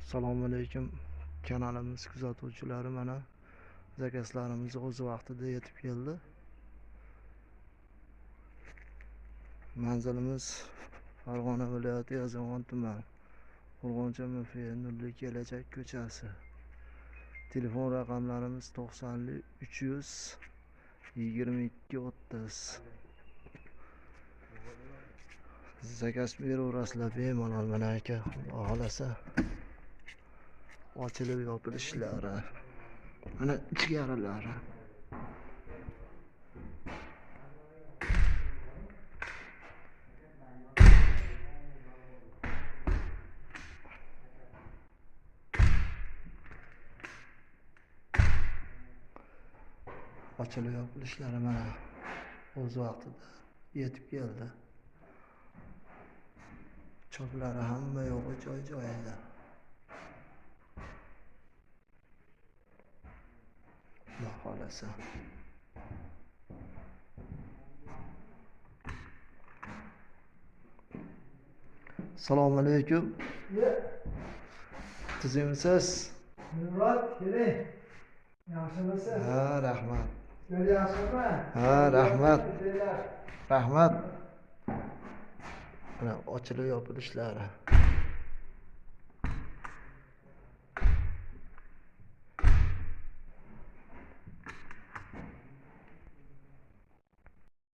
Assalomu alaykum kanalimiz kuzatuvchilari, mana zakazlarimiz o'z vaqtida yetib keldi. Manzilimiz Farg'ona viloyati Yozyovon tumani Qo'rg'oncha MF Nurli kelajak ko'chasi. Telefon raqamlarimiz 90 300 22 30. Zakaz beraverasizlar bemalol, mana aka xohlasa. Ochilib yopilishlari, mana ichkarilari. Ochilib yopilishlari mana o'z vaqtida yetib keldi. Choplari hamma yo'g'i joy-joyida. Xudo xolasa. Assalomu alaykum. Tuzimsiz? Murat, keling. Yaxshimisiz? Ha, rahmat. Yaxshimi? Ha, rahmat. Rahmat. Mana ochilib yopilishlari.